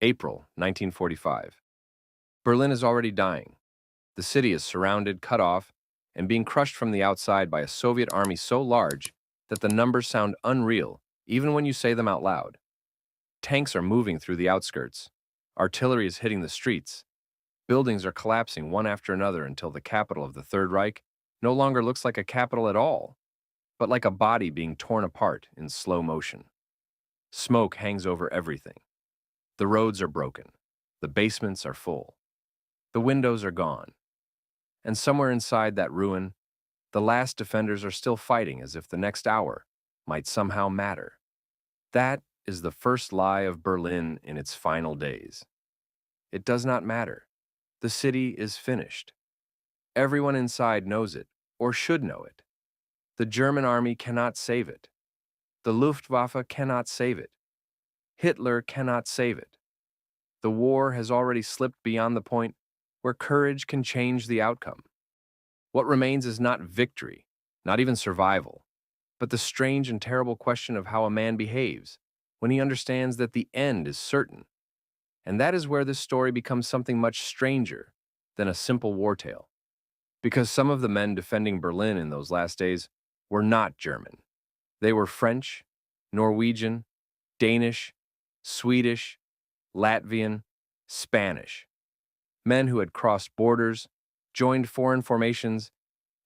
April 1945. Berlin is already dying. The city is surrounded, cut off, and being crushed from the outside by a Soviet army so large that the numbers sound unreal even when you say them out loud. Tanks are moving through the outskirts. Artillery is hitting the streets. Buildings are collapsing one after another until the capital of the Third Reich no longer looks like a capital at all, but like a body being torn apart in slow motion. Smoke hangs over everything. The roads are broken. The basements are full. The windows are gone. And somewhere inside that ruin, the last defenders are still fighting as if the next hour might somehow matter. That is the first lie of Berlin in its final days. It does not matter. The city is finished. Everyone inside knows it, or should know it. The German army cannot save it. The Luftwaffe cannot save it. Hitler cannot save it. The war has already slipped beyond the point where courage can change the outcome. What remains is not victory, not even survival, but the strange and terrible question of how a man behaves when he understands that the end is certain. And that is where this story becomes something much stranger than a simple war tale. Because some of the men defending Berlin in those last days were not German. They were French, Norwegian, Danish, Swedish, Latvian, Spanish. Men who had crossed borders, joined foreign formations,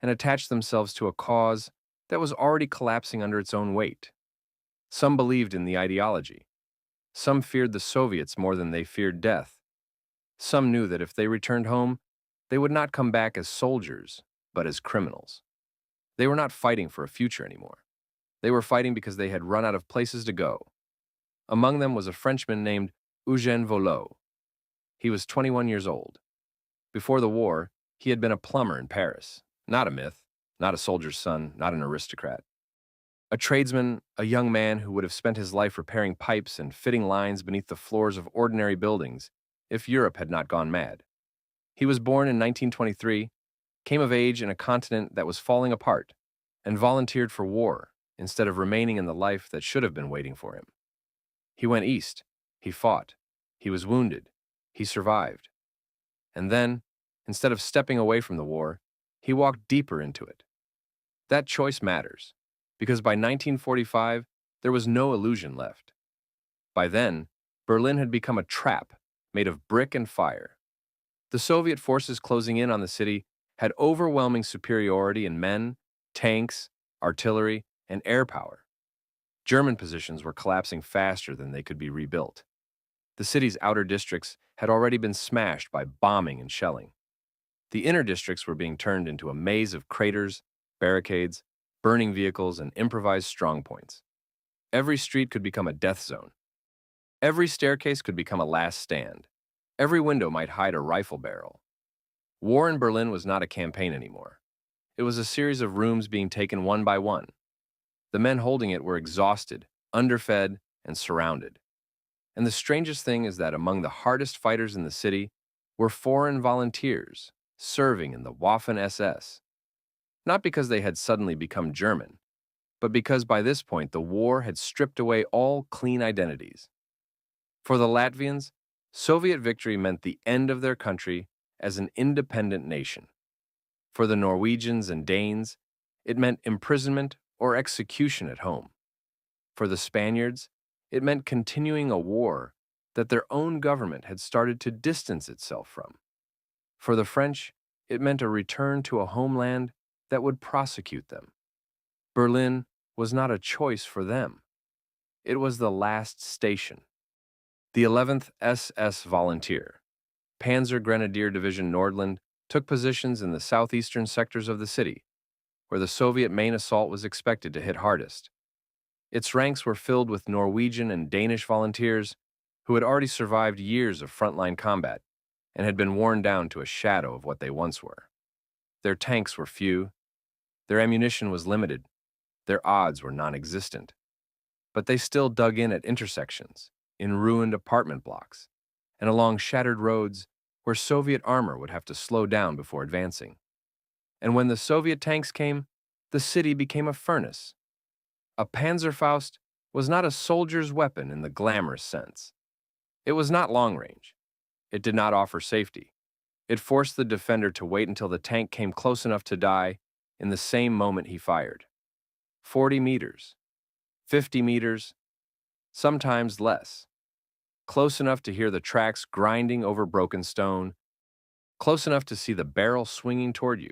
and attached themselves to a cause that was already collapsing under its own weight. Some believed in the ideology. Some feared the Soviets more than they feared death. Some knew that if they returned home, they would not come back as soldiers, but as criminals. They were not fighting for a future anymore. They were fighting because they had run out of places to go. Among them was a Frenchman named Eugène Volot. He was 21 years old. Before the war, he had been a plumber in Paris. Not a myth, not a soldier's son, not an aristocrat. A tradesman, a young man who would have spent his life repairing pipes and fitting lines beneath the floors of ordinary buildings if Europe had not gone mad. He was born in 1923, came of age in a continent that was falling apart, and volunteered for war instead of remaining in the life that should have been waiting for him. He went east, he fought, he was wounded, he survived. And then, instead of stepping away from the war, he walked deeper into it. That choice matters, because by 1945, there was no illusion left. By then, Berlin had become a trap made of brick and fire. The Soviet forces closing in on the city had overwhelming superiority in men, tanks, artillery, and air power. German positions were collapsing faster than they could be rebuilt. The city's outer districts had already been smashed by bombing and shelling. The inner districts were being turned into a maze of craters, barricades, burning vehicles, and improvised strongpoints. Every street could become a death zone. Every staircase could become a last stand. Every window might hide a rifle barrel. War in Berlin was not a campaign anymore. It was a series of rooms being taken one by one. The men holding it were exhausted, underfed, and surrounded. And the strangest thing is that among the hardest fighters in the city were foreign volunteers serving in the Waffen-SS. Not because they had suddenly become German, but because by this point the war had stripped away all clean identities. For the Latvians, Soviet victory meant the end of their country as an independent nation. For the Norwegians and Danes, it meant imprisonment or execution at home. For the Spaniards, it meant continuing a war that their own government had started to distance itself from. For the French, it meant a return to a homeland that would prosecute them. Berlin was not a choice for them. It was the last station. The 11th SS Volunteer, Panzer Grenadier Division Nordland, took positions in the southeastern sectors of the city, where the Soviet main assault was expected to hit hardest. Its ranks were filled with Norwegian and Danish volunteers who had already survived years of frontline combat and had been worn down to a shadow of what they once were. Their tanks were few, their ammunition was limited, their odds were non-existent. But they still dug in at intersections, in ruined apartment blocks, and along shattered roads where Soviet armor would have to slow down before advancing. And when the Soviet tanks came, the city became a furnace. A Panzerfaust was not a soldier's weapon in the glamorous sense. It was not long range. It did not offer safety. It forced the defender to wait until the tank came close enough to die in the same moment he fired. 40 meters, 50 meters, sometimes less. Close enough to hear the tracks grinding over broken stone, close enough to see the barrel swinging toward you,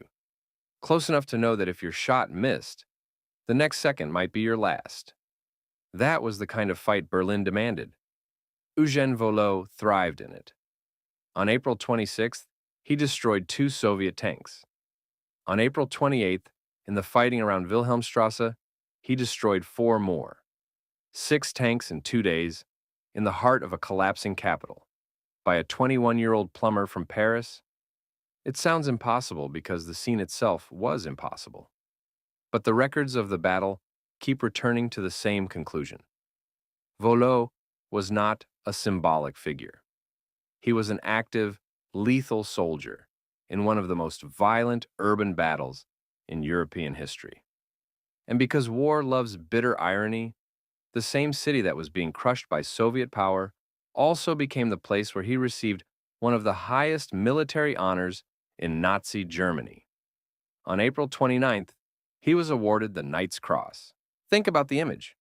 close enough to know that if your shot missed, the next second might be your last. That was the kind of fight Berlin demanded. Eugène Volot thrived in it. On April 26th, he destroyed 2 Soviet tanks. On April 28th, in the fighting around Wilhelmstrasse, he destroyed 4 more. 6 tanks in 2 days, in the heart of a collapsing capital, by a 21-year-old plumber from Paris. It sounds impossible because the scene itself was impossible. But the records of the battle keep returning to the same conclusion. Volot was not a symbolic figure. He was an active, lethal soldier in one of the most violent urban battles in European history. And because war loves bitter irony, the same city that was being crushed by Soviet power also became the place where he received one of the highest military honors in Nazi Germany. On April 29th, he was awarded the Knight's Cross. Think about the image.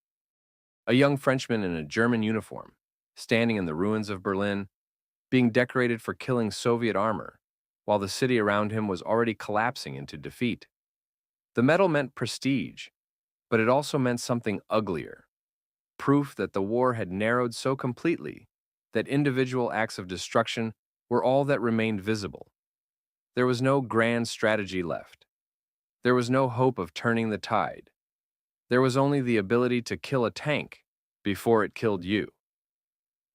A young Frenchman in a German uniform, standing in the ruins of Berlin, being decorated for killing Soviet armor, while the city around him was already collapsing into defeat. The medal meant prestige, but it also meant something uglier. Proof that the war had narrowed so completely that individual acts of destruction were all that remained visible. There was no grand strategy left. There was no hope of turning the tide. There was only the ability to kill a tank before it killed you.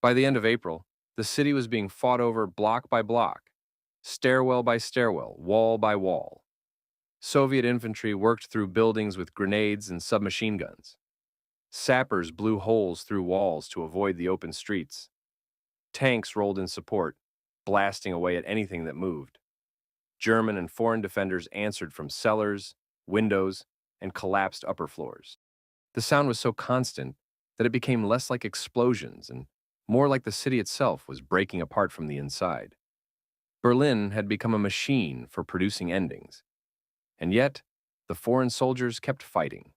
By the end of April, the city was being fought over block by block, stairwell by stairwell, wall by wall. Soviet infantry worked through buildings with grenades and submachine guns. Sappers blew holes through walls to avoid the open streets. Tanks rolled in support, blasting away at anything that moved. German and foreign defenders answered from cellars, windows, and collapsed upper floors. The sound was so constant that it became less like explosions and more like the city itself was breaking apart from the inside. Berlin had become a machine for producing endings. And yet, the foreign soldiers kept fighting.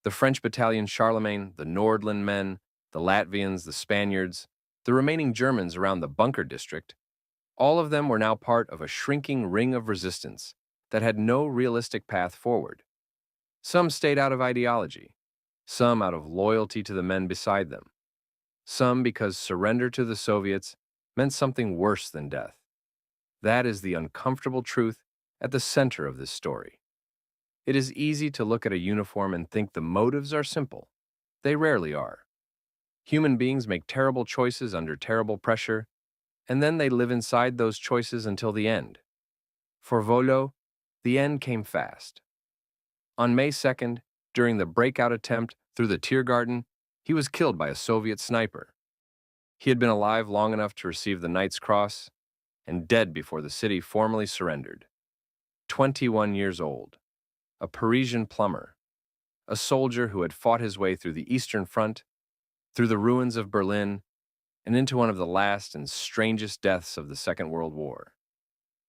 The French battalion Charlemagne, the Nordland men, the Latvians, the Spaniards, the remaining Germans around the bunker district, all of them were now part of a shrinking ring of resistance that had no realistic path forward. Some stayed out of ideology, some out of loyalty to the men beside them, some because surrender to the Soviets meant something worse than death. That is the uncomfortable truth at the center of this story. It is easy to look at a uniform and think the motives are simple. They rarely are. Human beings make terrible choices under terrible pressure, and then they live inside those choices until the end. For Volot, the end came fast. On May 2nd, during the breakout attempt through the Tiergarten, he was killed by a Soviet sniper. He had been alive long enough to receive the Knight's Cross and dead before the city formally surrendered. 21 years old, a Parisian plumber, a soldier who had fought his way through the Eastern Front, through the ruins of Berlin, and into one of the last and strangest deaths of the Second World War.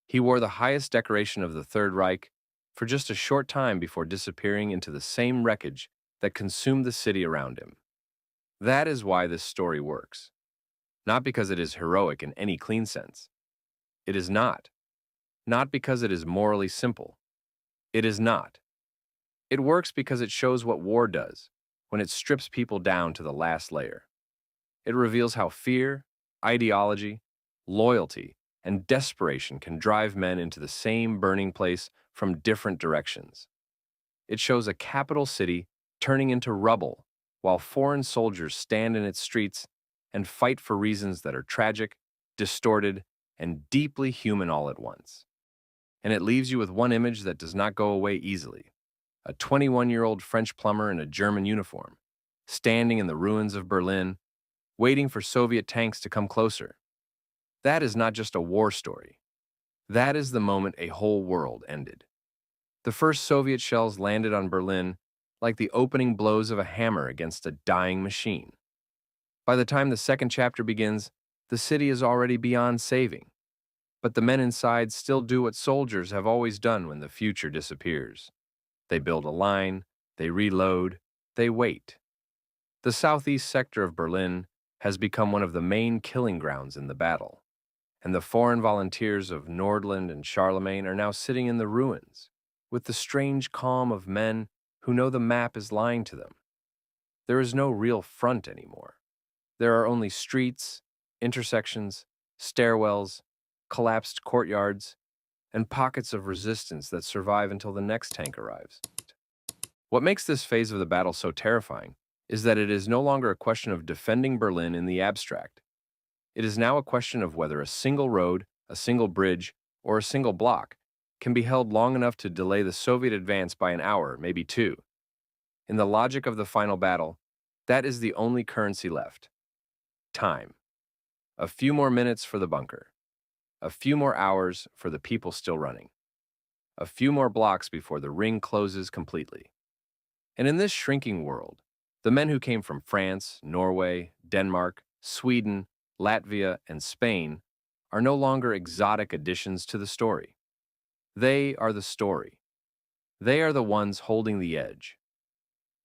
He wore the highest decoration of the Third Reich for just a short time before disappearing into the same wreckage that consumed the city around him. That is why this story works. Not because it is heroic in any clean sense. It is not. Not because it is morally simple. It is not. It works because it shows what war does when it strips people down to the last layer. It reveals how fear, ideology, loyalty, and desperation can drive men into the same burning place from different directions. It shows a capital city turning into rubble while foreign soldiers stand in its streets and fight for reasons that are tragic, distorted, and deeply human all at once. And it leaves you with one image that does not go away easily. A 21-year-old French plumber in a German uniform, standing in the ruins of Berlin, waiting for Soviet tanks to come closer. That is not just a war story. That is the moment a whole world ended. The first Soviet shells landed on Berlin like the opening blows of a hammer against a dying machine. By the time the second chapter begins, The city is already beyond saving, but the men inside still do what soldiers have always done when the future disappears. They build a line, they reload, they wait. The southeast sector of Berlin has become one of the main killing grounds in the battle, and the foreign volunteers of Nordland and Charlemagne are now sitting in the ruins, with the strange calm of men who know the map is lying to them. There is no real front anymore. There are only streets, intersections, stairwells, collapsed courtyards, and pockets of resistance that survive until the next tank arrives. What makes this phase of the battle so terrifying is that it is no longer a question of defending Berlin in the abstract. It is now a question of whether a single road, a single bridge, or a single block can be held long enough to delay the Soviet advance by an hour, maybe two. In the logic of the final battle, that is the only currency left. Time. A few more minutes for the bunker. A few more hours for the people still running. A few more blocks before the ring closes completely. And in this shrinking world, the men who came from France, Norway, Denmark, Sweden, Latvia, and Spain are no longer exotic additions to the story. They are the story. They are the ones holding the edge.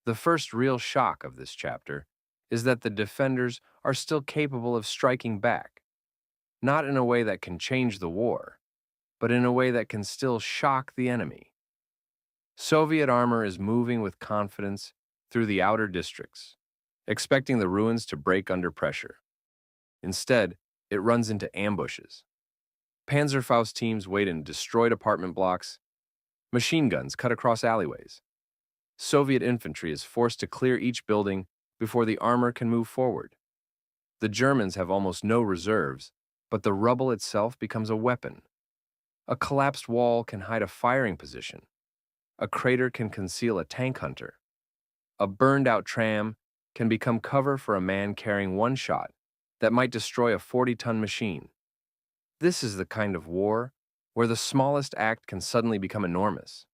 The first real shock of this chapter is that the defenders are still capable of striking back, not in a way that can change the war, but in a way that can still shock the enemy. Soviet armor is moving with confidence through the outer districts, expecting the ruins to break under pressure. Instead, it runs into ambushes. Panzerfaust teams wait in destroyed apartment blocks. Machine guns cut across alleyways. Soviet infantry is forced to clear each building before the armor can move forward. The Germans have almost no reserves, but the rubble itself becomes a weapon. A collapsed wall can hide a firing position. A crater can conceal a tank hunter. A burned-out tram can become cover for a man carrying one shot that might destroy a 40-ton machine. This is the kind of war where the smallest act can suddenly become enormous.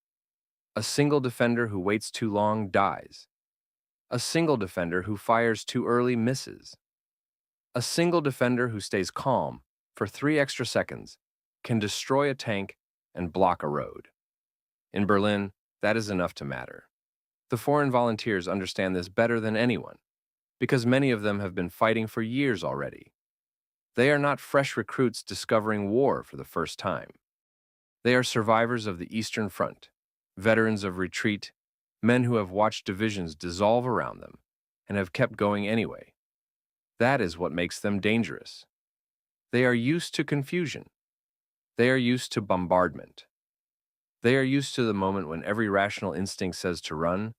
A single defender who waits too long dies. A single defender who fires too early misses. A single defender who stays calm for 3 extra seconds can destroy a tank and block a road. In Berlin, that is enough to matter. The foreign volunteers understand this better than anyone, because many of them have been fighting for years already. They are not fresh recruits discovering war for the first time. They are survivors of the Eastern Front, veterans of retreat, men who have watched divisions dissolve around them and have kept going anyway. That is what makes them dangerous. They are used to confusion. They are used to bombardment. They are used to the moment when every rational instinct says to run,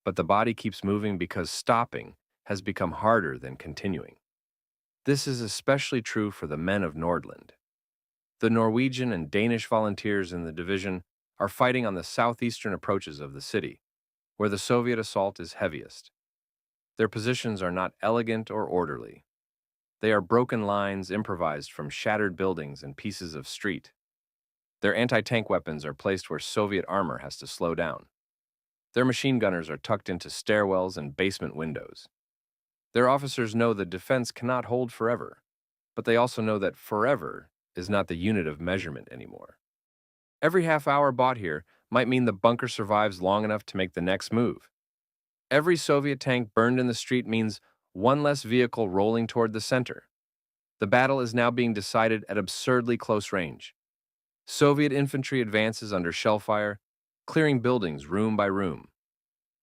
but the body keeps moving because stopping has become harder than continuing. This is especially true for the men of Nordland. The Norwegian and Danish volunteers in the division are fighting on the southeastern approaches of the city, where the Soviet assault is heaviest. Their positions are not elegant or orderly. They are broken lines improvised from shattered buildings and pieces of street. Their anti-tank weapons are placed where Soviet armor has to slow down. Their machine gunners are tucked into stairwells and basement windows. Their officers know the defense cannot hold forever, but they also know that forever is not the unit of measurement anymore. Every half hour bought here might mean the bunker survives long enough to make the next move. Every Soviet tank burned in the street means one less vehicle rolling toward the center. The battle is now being decided at absurdly close range. Soviet infantry advances under shell fire, clearing buildings room by room.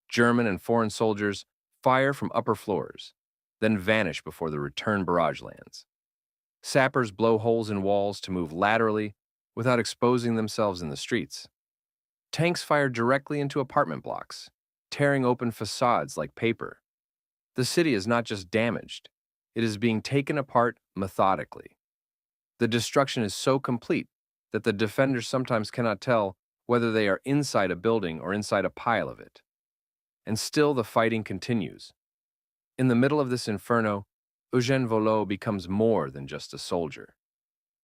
German and foreign soldiers fire from upper floors, then vanish before the return barrage lands. Sappers blow holes in walls to move laterally without exposing themselves in the streets. Tanks fire directly into apartment blocks, tearing open facades like paper. The city is not just damaged, it is being taken apart methodically. The destruction is so complete that the defenders sometimes cannot tell whether they are inside a building or inside a pile of it. And still the fighting continues. In the middle of this inferno, Eugène Volot becomes more than just a soldier.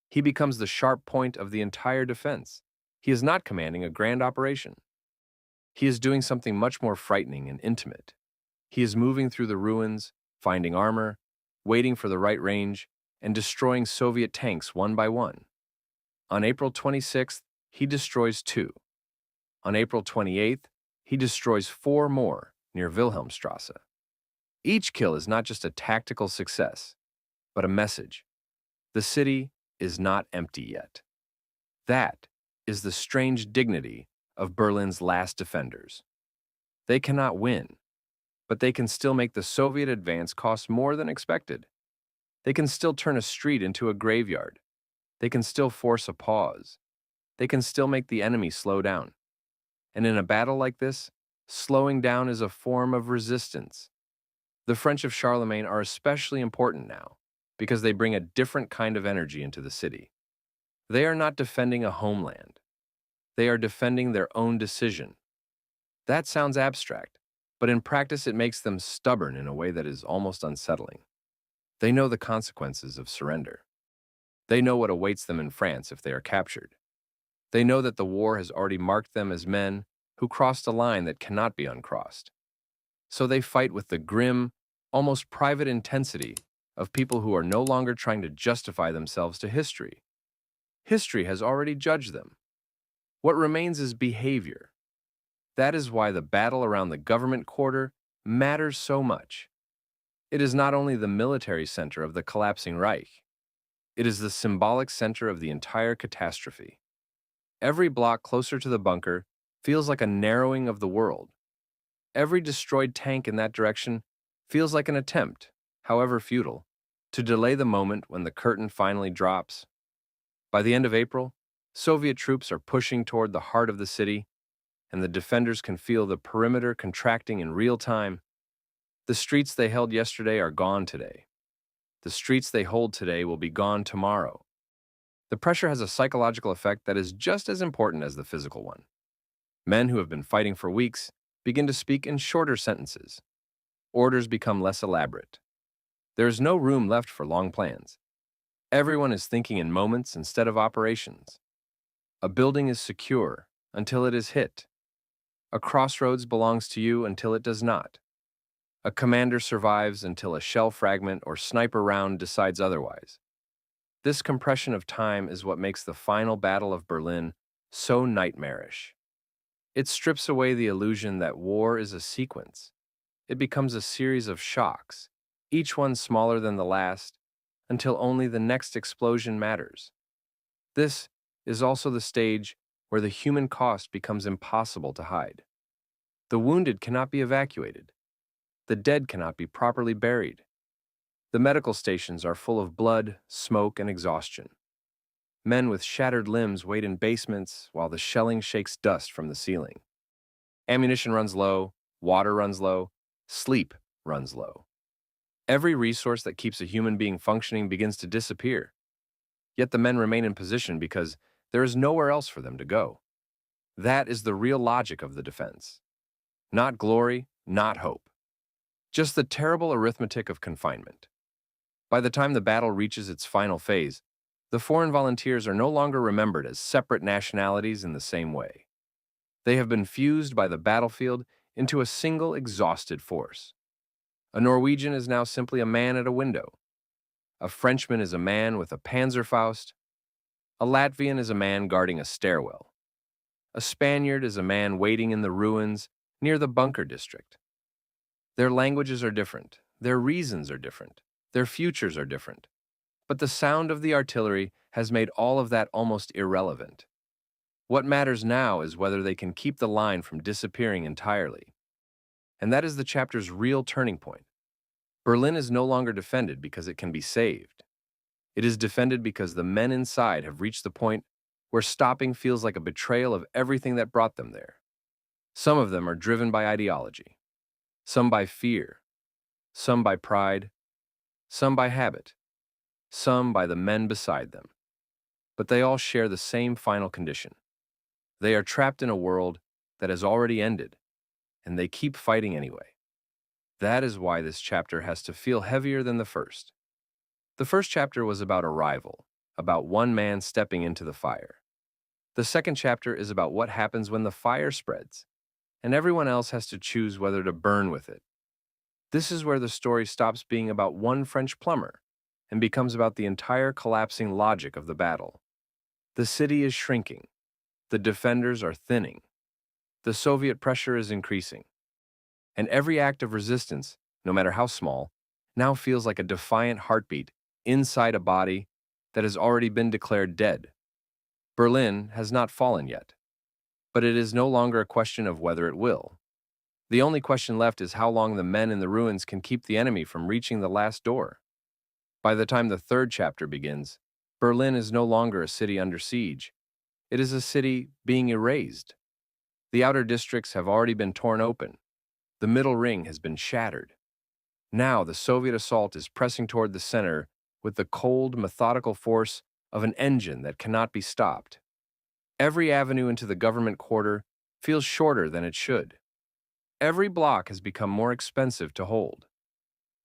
He becomes the sharp point of the entire defense. He is not commanding a grand operation. He is doing something much more frightening and intimate. He is moving through the ruins, finding armor, waiting for the right range, and destroying Soviet tanks one by one. On April 26th, he destroys two. On April 28th, he destroys four more near Wilhelmstrasse. Each kill is not just a tactical success, but a message. The city is not empty yet. That is the strange dignity of Berlin's last defenders. They cannot win, but they can still make the Soviet advance cost more than expected. They can still turn a street into a graveyard. They can still force a pause. They can still make the enemy slow down. And in a battle like this, slowing down is a form of resistance. The French of Charlemagne are especially important now because they bring a different kind of energy into the city. They are not defending a homeland. They are defending their own decision. That sounds abstract, but in practice it makes them stubborn in a way that is almost unsettling. They know the consequences of surrender. They know what awaits them in France if they are captured. They know that the war has already marked them as men who crossed a line that cannot be uncrossed. So they fight with the grim, almost private intensity of people who are no longer trying to justify themselves to history. History has already judged them. What remains is behavior. That is why the battle around the government quarter matters so much. It is not only the military center of the collapsing Reich. It is the symbolic center of the entire catastrophe. Every block closer to the bunker feels like a narrowing of the world. Every destroyed tank in that direction feels like an attempt, however futile, to delay the moment when the curtain finally drops. By the end of April, Soviet troops are pushing toward the heart of the city, and the defenders can feel the perimeter contracting in real time. The streets they held yesterday are gone today. The streets they hold today will be gone tomorrow. The pressure has a psychological effect that is just as important as the physical one. Men who have been fighting for weeks begin to speak in shorter sentences. Orders become less elaborate. There is no room left for long plans. Everyone is thinking in moments instead of operations. A building is secure until it is hit. A crossroads belongs to you until it does not. A commander survives until a shell fragment or sniper round decides otherwise. This compression of time is what makes the final Battle of Berlin so nightmarish. It strips away the illusion that war is a sequence. It becomes a series of shocks, each one smaller than the last, until only the next explosion matters. This is also the stage where the human cost becomes impossible to hide. The wounded cannot be evacuated. The dead cannot be properly buried. The medical stations are full of blood, smoke, and exhaustion. Men with shattered limbs wait in basements while the shelling shakes dust from the ceiling. Ammunition runs low, water runs low, sleep runs low. Every resource that keeps a human being functioning begins to disappear. Yet the men remain in position because there is nowhere else for them to go. That is the real logic of the defense. Not glory, not hope. Just the terrible arithmetic of confinement. By the time the battle reaches its final phase, the foreign volunteers are no longer remembered as separate nationalities in the same way. They have been fused by the battlefield into a single exhausted force. A Norwegian is now simply a man at a window. A Frenchman is a man with a Panzerfaust. A Latvian is a man guarding a stairwell. A Spaniard is a man waiting in the ruins near the bunker district. Their languages are different, their reasons are different, their futures are different. But the sound of the artillery has made all of that almost irrelevant. What matters now is whether they can keep the line from disappearing entirely. And that is the chapter's real turning point. Berlin is no longer defended because it can be saved. It is defended because the men inside have reached the point where stopping feels like a betrayal of everything that brought them there. Some of them are driven by ideology, some by fear, some by pride, some by habit, some by the men beside them. But they all share the same final condition. They are trapped in a world that has already ended, and they keep fighting anyway. That is why this chapter has to feel heavier than the first. The first chapter was about arrival, about one man stepping into the fire. The second chapter is about what happens when the fire spreads, and everyone else has to choose whether to burn with it. This is where the story stops being about one French plumber and becomes about the entire collapsing logic of the battle. The city is shrinking. The defenders are thinning. The Soviet pressure is increasing. And every act of resistance, no matter how small, now feels like a defiant heartbeat inside a body that has already been declared dead. Berlin has not fallen yet, but it is no longer a question of whether it will. The only question left is how long the men in the ruins can keep the enemy from reaching the last door. By the time the third chapter begins, Berlin is no longer a city under siege. It is a city being erased. The outer districts have already been torn open. The middle ring has been shattered. Now the Soviet assault is pressing toward the center with the cold, methodical force of an engine that cannot be stopped. Every avenue into the government quarter feels shorter than it should. Every block has become more expensive to hold.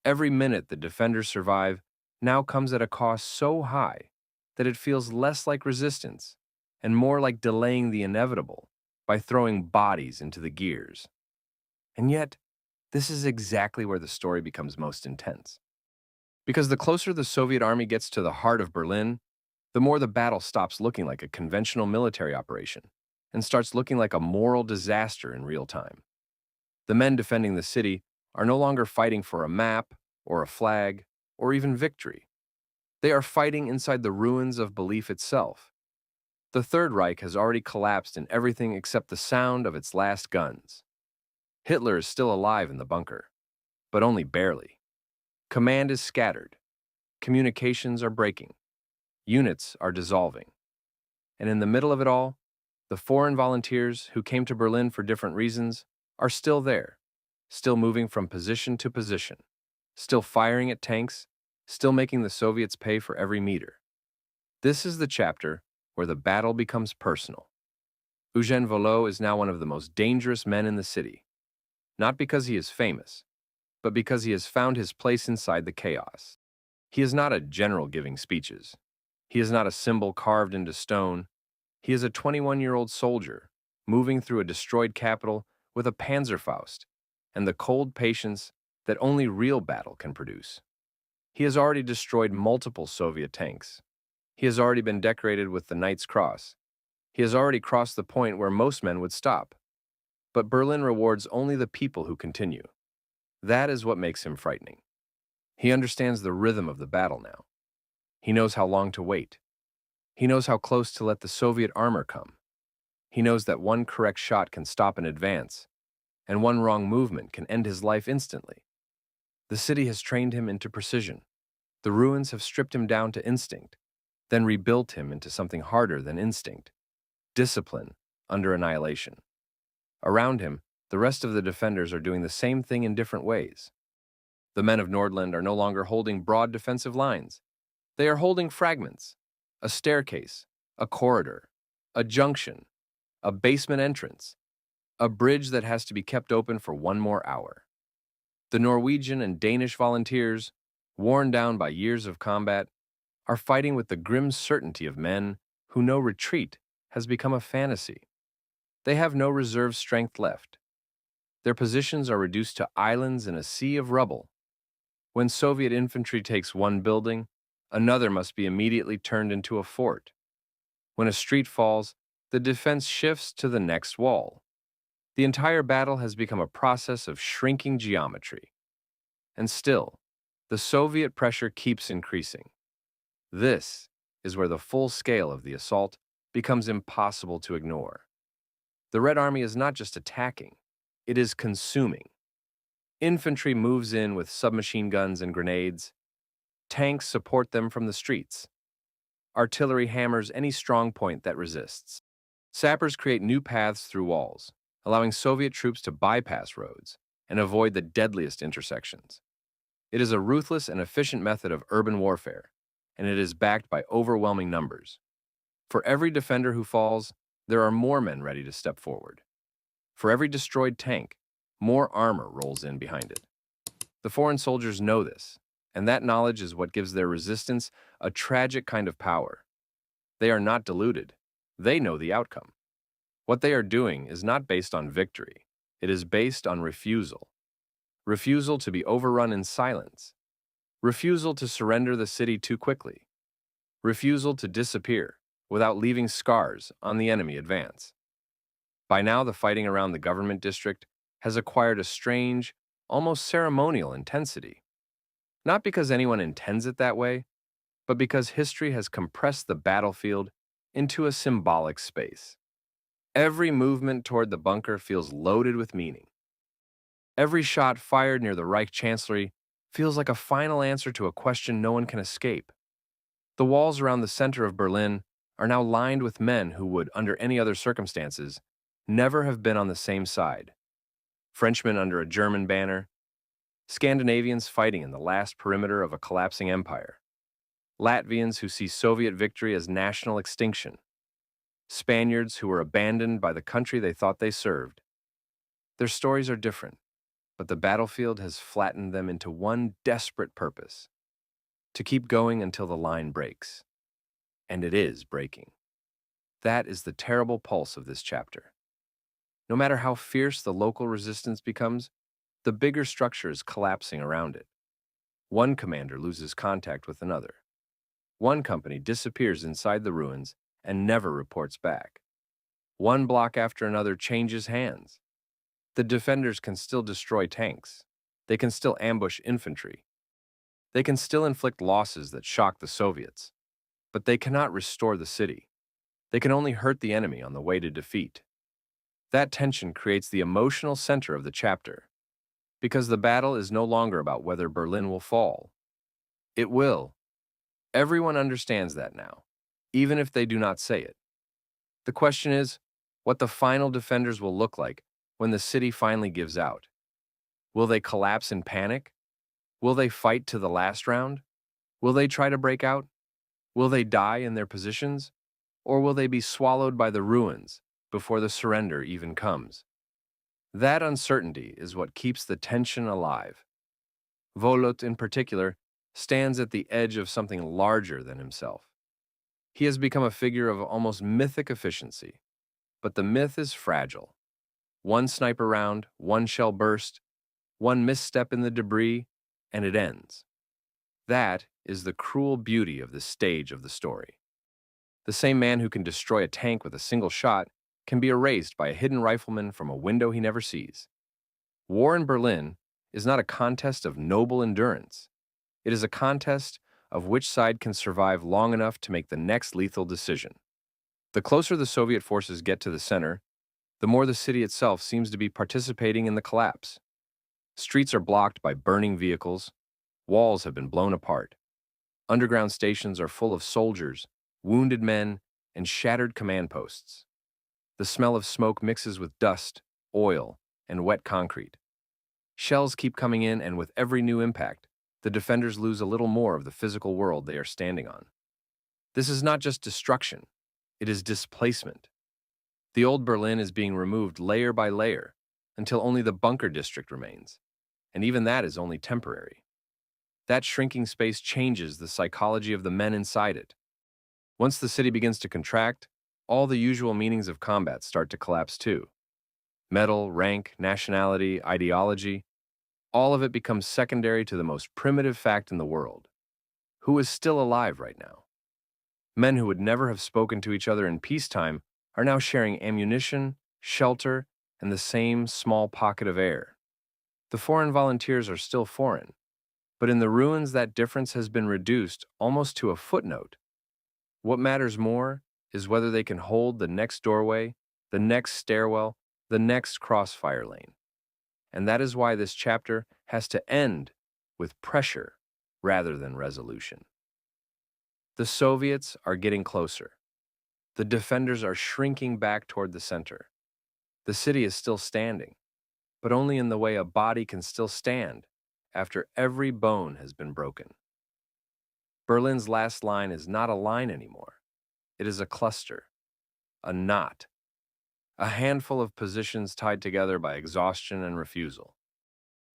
Every minute the defenders survive now comes at a cost so high that it feels less like resistance and more like delaying the inevitable by throwing bodies into the gears. And yet, this is exactly where the story becomes most intense. Because the closer the Soviet army gets to the heart of Berlin, the more the battle stops looking like a conventional military operation and starts looking like a moral disaster in real time. The men defending the city are no longer fighting for a map or a flag or even victory. They are fighting inside the ruins of belief itself. The Third Reich has already collapsed in everything except the sound of its last guns. Hitler is still alive in the bunker, but only barely. Command is scattered. Communications are breaking. Units are dissolving. And in the middle of it all, the foreign volunteers who came to Berlin for different reasons are still there, still moving from position to position, still firing at tanks, still making the Soviets pay for every meter. This is the chapter where the battle becomes personal. Eugène Volot is now one of the most dangerous men in the city, not because he is famous, but because he has found his place inside the chaos. He is not a general giving speeches. He is not a symbol carved into stone. He is a 21-year-old soldier moving through a destroyed capital with a Panzerfaust and the cold patience that only real battle can produce. He has already destroyed multiple Soviet tanks. He has already been decorated with the Knight's Cross. He has already crossed the point where most men would stop. But Berlin rewards only the people who continue. That is what makes him frightening. He understands the rhythm of the battle now. He knows how long to wait. He knows how close to let the Soviet armor come. He knows that one correct shot can stop an advance, and one wrong movement can end his life instantly. The city has trained him into precision. The ruins have stripped him down to instinct, then rebuilt him into something harder than instinct: discipline under annihilation. Around him, the rest of the defenders are doing the same thing in different ways. The men of Nordland are no longer holding broad defensive lines. They are holding fragments: a staircase, a corridor, a junction, a basement entrance, a bridge that has to be kept open for one more hour. The Norwegian and Danish volunteers, worn down by years of combat, are fighting with the grim certainty of men who know retreat has become a fantasy. They have no reserve strength left. Their positions are reduced to islands in a sea of rubble. When Soviet infantry takes one building, another must be immediately turned into a fort. When a street falls, the defense shifts to the next wall. The entire battle has become a process of shrinking geometry. And still, the Soviet pressure keeps increasing. This is where the full scale of the assault becomes impossible to ignore. The Red Army is not just attacking, it is consuming. Infantry moves in with submachine guns and grenades. Tanks support them from the streets. Artillery hammers any strong point that resists. Sappers create new paths through walls, allowing Soviet troops to bypass roads and avoid the deadliest intersections. It is a ruthless and efficient method of urban warfare, and it is backed by overwhelming numbers. For every defender who falls, there are more men ready to step forward. For every destroyed tank, more armor rolls in behind it. The foreign soldiers know this, and that knowledge is what gives their resistance a tragic kind of power. They are not deluded. They know the outcome. What they are doing is not based on victory. It is based on refusal. Refusal to be overrun in silence. refusal to surrender the city too quickly, refusal to disappear without leaving scars on the enemy advance. By now, the fighting around the government district has acquired a strange, almost ceremonial intensity. Not because anyone intends it that way, but because history has compressed the battlefield into a symbolic space. Every movement toward the bunker feels loaded with meaning. Every shot fired near the Reich Chancellery feels like a final answer to a question no one can escape. The walls around the center of Berlin are now lined with men who would, under any other circumstances, never have been on the same side. Frenchmen under a German banner, Scandinavians fighting in the last perimeter of a collapsing empire, Latvians who see Soviet victory as national extinction, Spaniards who were abandoned by the country they thought they served. Their stories are different, but the battlefield has flattened them into one desperate purpose: to keep going until the line breaks. And it is breaking. That is the terrible pulse of this chapter. No matter how fierce the local resistance becomes, the bigger structure is collapsing around it. One commander loses contact with another. One company disappears inside the ruins and never reports back. One block after another changes hands. The defenders can still destroy tanks. They can still ambush infantry. They can still inflict losses that shock the Soviets. But they cannot restore the city. They can only hurt the enemy on the way to defeat. That tension creates the emotional center of the chapter, because the battle is no longer about whether Berlin will fall. It will. Everyone understands that now, even if they do not say it. The question is what the final defenders will look like when the city finally gives out. Will they collapse in panic? Will they fight to the last round? Will they try to break out? Will they die in their positions? Or will they be swallowed by the ruins before the surrender even comes? That uncertainty is what keeps the tension alive. Volut, in particular, stands at the edge of something larger than himself. He has become a figure of almost mythic efficiency. But the myth is fragile. One sniper round, one shell burst, one misstep in the debris, and it ends. That is the cruel beauty of this stage of the story. The same man who can destroy a tank with a single shot can be erased by a hidden rifleman from a window he never sees. War in Berlin is not a contest of noble endurance. It is a contest of which side can survive long enough to make the next lethal decision. The closer the Soviet forces get to the center, the more the city itself seems to be participating in the collapse. Streets are blocked by burning vehicles, walls have been blown apart. Underground stations are full of soldiers, wounded men, and shattered command posts. The smell of smoke mixes with dust, oil, and wet concrete. Shells keep coming in, and with every new impact, the defenders lose a little more of the physical world they are standing on. This is not just destruction, it is displacement. The old Berlin is being removed layer by layer until only the bunker district remains, and even that is only temporary. That shrinking space changes the psychology of the men inside it. Once the city begins to contract, all the usual meanings of combat start to collapse too. Metal, rank, nationality, ideology, all of it becomes secondary to the most primitive fact in the world. Who is still alive right now? Men who would never have spoken to each other in peacetime are now sharing ammunition, shelter, and the same small pocket of air. The foreign volunteers are still foreign, but in the ruins that difference has been reduced almost to a footnote. What matters more is whether they can hold the next doorway, the next stairwell, the next crossfire lane. And that is why this chapter has to end with pressure rather than resolution. The Soviets are getting closer. The defenders are shrinking back toward the center. The city is still standing, but only in the way a body can still stand after every bone has been broken. Berlin's last line is not a line anymore. It is a cluster, a knot, a handful of positions tied together by exhaustion and refusal.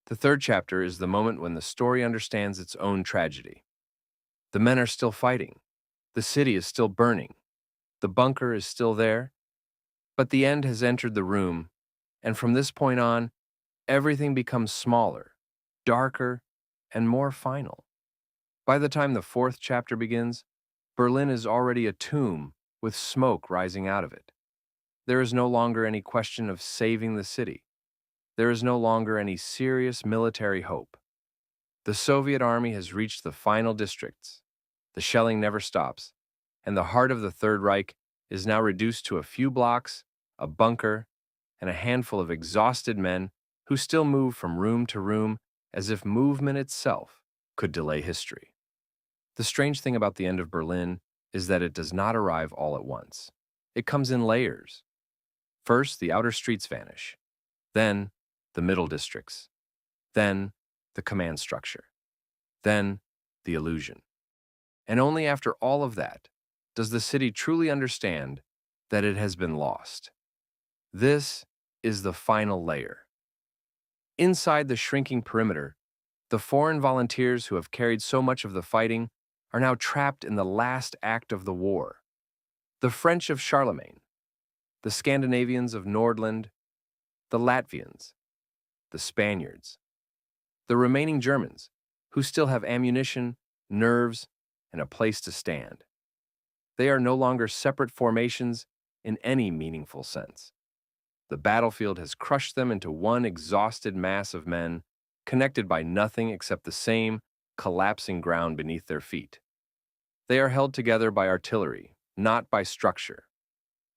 The third chapter is the moment when the story understands its own tragedy. The men are still fighting. The city is still burning. The bunker is still there. But the end has entered the room, and from this point on, everything becomes smaller, darker, and more final. By the time the fourth chapter begins, Berlin is already a tomb with smoke rising out of it. There is no longer any question of saving the city. There is no longer any serious military hope. The Soviet army has reached the final districts. The shelling never stops, and the heart of the Third Reich is now reduced to a few blocks, a bunker, and a handful of exhausted men who still move from room to room as if movement itself could delay history. The strange thing about the end of Berlin is that it does not arrive all at once. It comes in layers. First, the outer streets vanish, then the middle districts, then the command structure, then the illusion. And only after all of that does the city truly understand that it has been lost. This is the final layer. Inside the shrinking perimeter, the foreign volunteers who have carried so much of the fighting are now trapped in the last act of the war. The French of Charlemagne, the Scandinavians of Nordland, the Latvians, the Spaniards, the remaining Germans, who still have ammunition, nerves, and a place to stand. They are no longer separate formations in any meaningful sense. The battlefield has crushed them into one exhausted mass of men, connected by nothing except the same collapsing ground beneath their feet. They are held together by artillery, not by structure,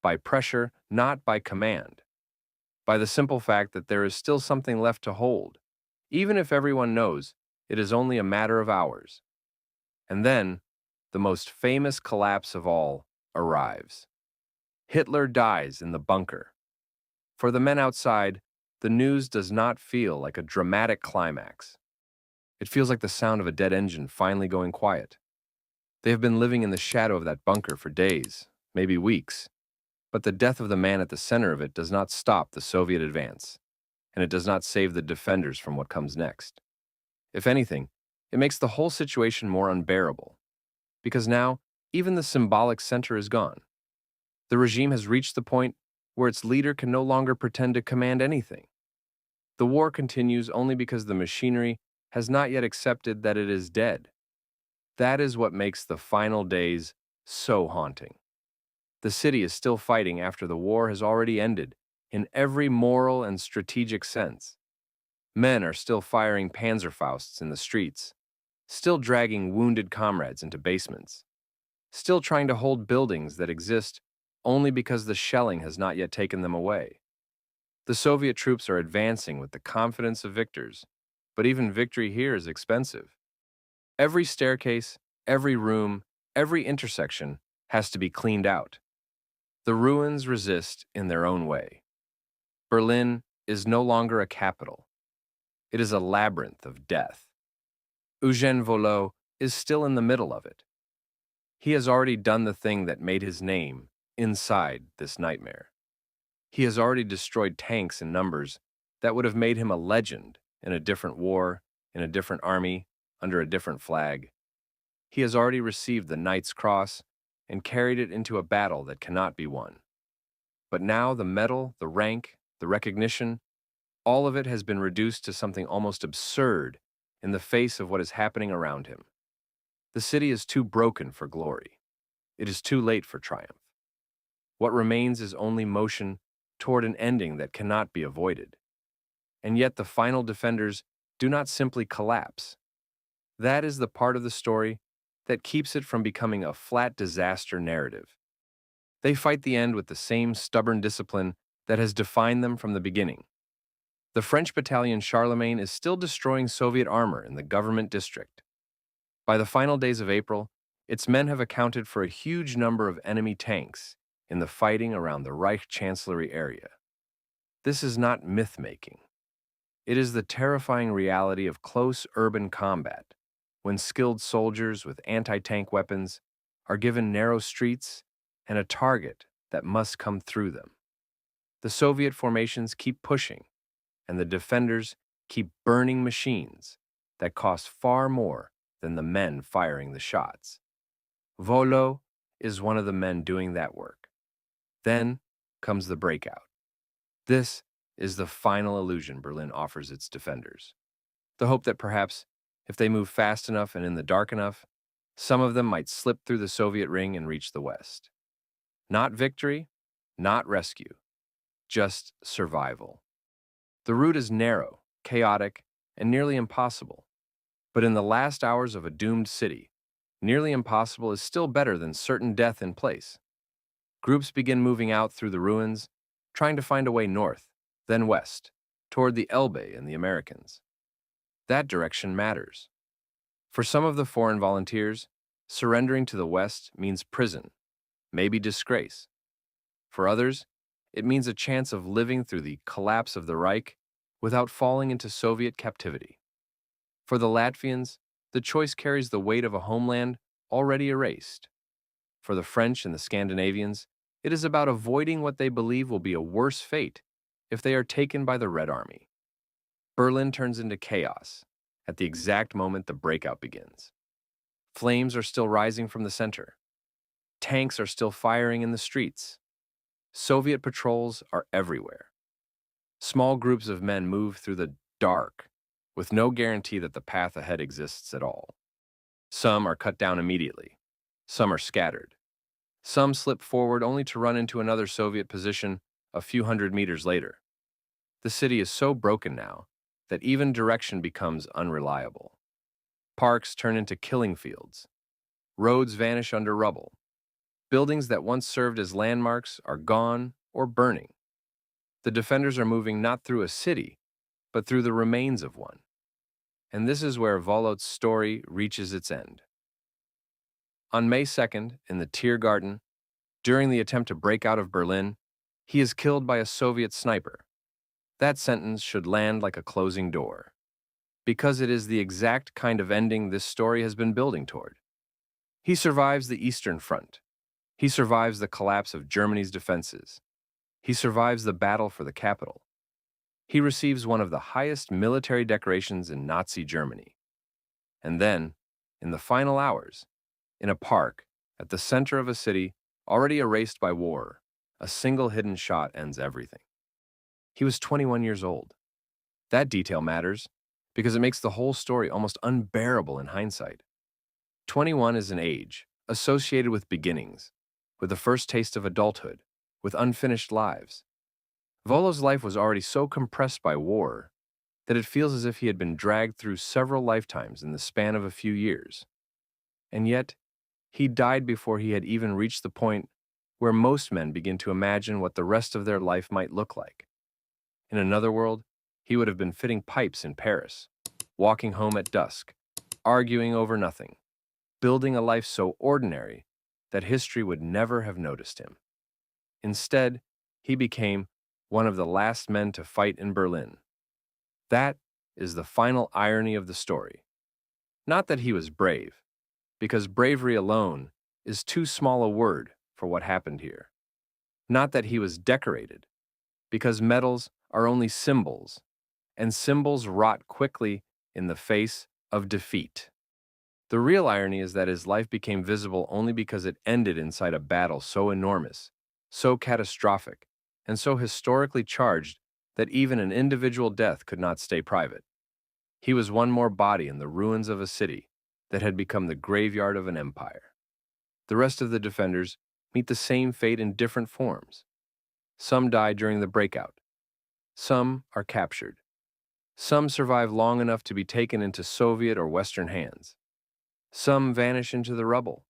by pressure, not by command, by the simple fact that there is still something left to hold, even if everyone knows it is only a matter of hours. And then, the most famous collapse of all arrives. Hitler dies in the bunker. For the men outside, the news does not feel like a dramatic climax. It feels like the sound of a dead engine finally going quiet. They have been living in the shadow of that bunker for days, maybe weeks, but the death of the man at the center of it does not stop the Soviet advance, and it does not save the defenders from what comes next. If anything, it makes the whole situation more unbearable, because now even the symbolic center is gone. The regime has reached the point where its leader can no longer pretend to command anything. The war continues only because the machinery has not yet accepted that it is dead. That is what makes the final days so haunting. The city is still fighting after the war has already ended in every moral and strategic sense. Men are still firing Panzerfausts in the streets, still dragging wounded comrades into basements, still trying to hold buildings that exist only because the shelling has not yet taken them away. The Soviet troops are advancing with the confidence of victors, but even victory here is expensive. Every staircase, every room, every intersection has to be cleaned out. The ruins resist in their own way. Berlin is no longer a capital. It is a labyrinth of death. Eugène Volot is still in the middle of it. He has already done the thing that made his name inside this nightmare. He has already destroyed tanks in numbers that would have made him a legend in a different war, in a different army, under a different flag. He has already received the Knight's Cross and carried it into a battle that cannot be won. But now the medal, the rank, the recognition, all of it has been reduced to something almost absurd in the face of what is happening around him. The city is too broken for glory. It is too late for triumph. What remains is only motion toward an ending that cannot be avoided. And yet the final defenders do not simply collapse. That is the part of the story that keeps it from becoming a flat disaster narrative. They fight the end with the same stubborn discipline that has defined them from the beginning. The French battalion Charlemagne is still destroying Soviet armor in the government district. By the final days of April, its men have accounted for a huge number of enemy tanks in the fighting around the Reich Chancellery area. This is not myth-making. It is the terrifying reality of close urban combat, when skilled soldiers with anti-tank weapons are given narrow streets and a target that must come through them. The Soviet formations keep pushing, and the defenders keep burning machines that cost far more than the men firing the shots. Volot is one of the men doing that work. Then comes the breakout. This is the final illusion Berlin offers its defenders. The hope that perhaps, If they move fast enough and in the dark enough, some of them might slip through the Soviet ring and reach the West. Not victory, not rescue, just survival. The route is narrow, chaotic, and nearly impossible. But in the last hours of a doomed city, nearly impossible is still better than certain death in place. Groups begin moving out through the ruins, trying to find a way north, then west, toward the Elbe and the Americans. That direction matters. For some of the foreign volunteers, surrendering to the West means prison, maybe disgrace. For others, it means a chance of living through the collapse of the Reich without falling into Soviet captivity. For the Latvians, the choice carries the weight of a homeland already erased. For the French and the Scandinavians, it is about avoiding what they believe will be a worse fate if they are taken by the Red Army. Berlin turns into chaos at the exact moment the breakout begins. Flames are still rising from the center. Tanks are still firing in the streets. Soviet patrols are everywhere. Small groups of men move through the dark with no guarantee that the path ahead exists at all. Some are cut down immediately. Some are scattered. Some slip forward only to run into another Soviet position a few hundred meters later. The city is so broken now that even direction becomes unreliable. Parks turn into killing fields. Roads vanish under rubble. Buildings that once served as landmarks are gone or burning. The defenders are moving not through a city, but through the remains of one. And this is where Volot's story reaches its end. On May 2nd, in the Tiergarten, during the attempt to break out of Berlin, he is killed by a Soviet sniper. That sentence should land like a closing door, because it is the exact kind of ending this story has been building toward. He survives the Eastern Front. He survives the collapse of Germany's defenses. He survives the battle for the capital. He receives one of the highest military decorations in Nazi Germany. And then, in the final hours, in a park, at the center of a city already erased by war, a single hidden shot ends everything. He was 21 years old. That detail matters because it makes the whole story almost unbearable in hindsight. 21 is an age associated with beginnings, with the first taste of adulthood, with unfinished lives. Volo's life was already so compressed by war that it feels as if he had been dragged through several lifetimes in the span of a few years. And yet, he died before he had even reached the point where most men begin to imagine what the rest of their life might look like. In another world, he would have been fitting pipes in Paris, walking home at dusk, arguing over nothing, building a life so ordinary that history would never have noticed him. Instead, he became one of the last men to fight in Berlin. That is the final irony of the story. Not that he was brave, because bravery alone is too small a word for what happened here. Not that he was decorated, because medals are only symbols, and symbols rot quickly in the face of defeat. The real irony is that his life became visible only because it ended inside a battle so enormous, so catastrophic, and so historically charged that even an individual death could not stay private. He was one more body in the ruins of a city that had become the graveyard of an empire. The rest of the defenders meet the same fate in different forms. Some die during the breakout. Some are captured. Some survive long enough to be taken into Soviet or Western hands. Some vanish into the rubble.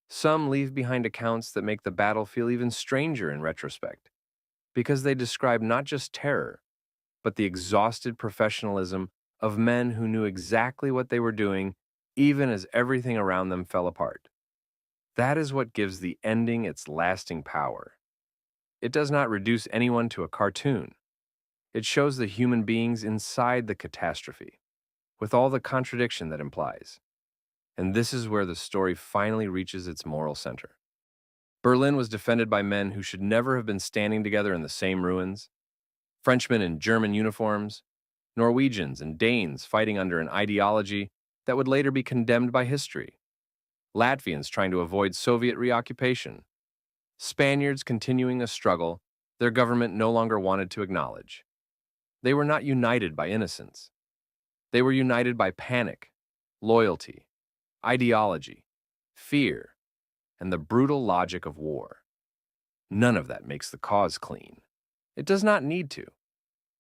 Some leave behind accounts that make the battle feel even stranger in retrospect, because they describe not just terror, but the exhausted professionalism of men who knew exactly what they were doing, even as everything around them fell apart. That is what gives the ending its lasting power. It does not reduce anyone to a cartoon. It shows the human beings inside the catastrophe, with all the contradiction that implies. And this is where the story finally reaches its moral center. Berlin was defended by men who should never have been standing together in the same ruins. Frenchmen in German uniforms, Norwegians and Danes fighting under an ideology that would later be condemned by history. Latvians trying to avoid Soviet reoccupation. Spaniards continuing a struggle their government no longer wanted to acknowledge. They were not united by innocence. They were united by panic, loyalty, ideology, fear, and the brutal logic of war. None of that makes the cause clean. It does not need to.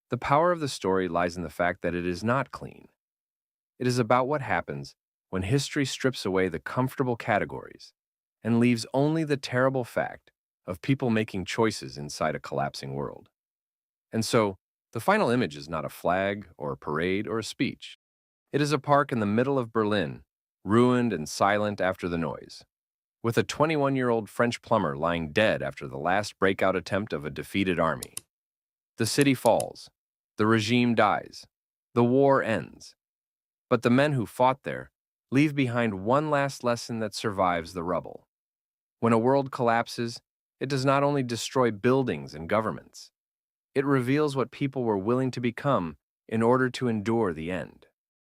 The power of the story lies in the fact that it is not clean. It is about what happens when history strips away the comfortable categories and leaves only the terrible fact of people making choices inside a collapsing world. And so, the final image is not a flag or a parade or a speech. It is a park in the middle of Berlin, ruined and silent after the noise, with a 21-year-old French plumber lying dead after the last breakout attempt of a defeated army. The city falls, the regime dies, the war ends. But the men who fought there leave behind one last lesson that survives the rubble. When a world collapses, it does not only destroy buildings and governments, it reveals what people were willing to become in order to endure the end.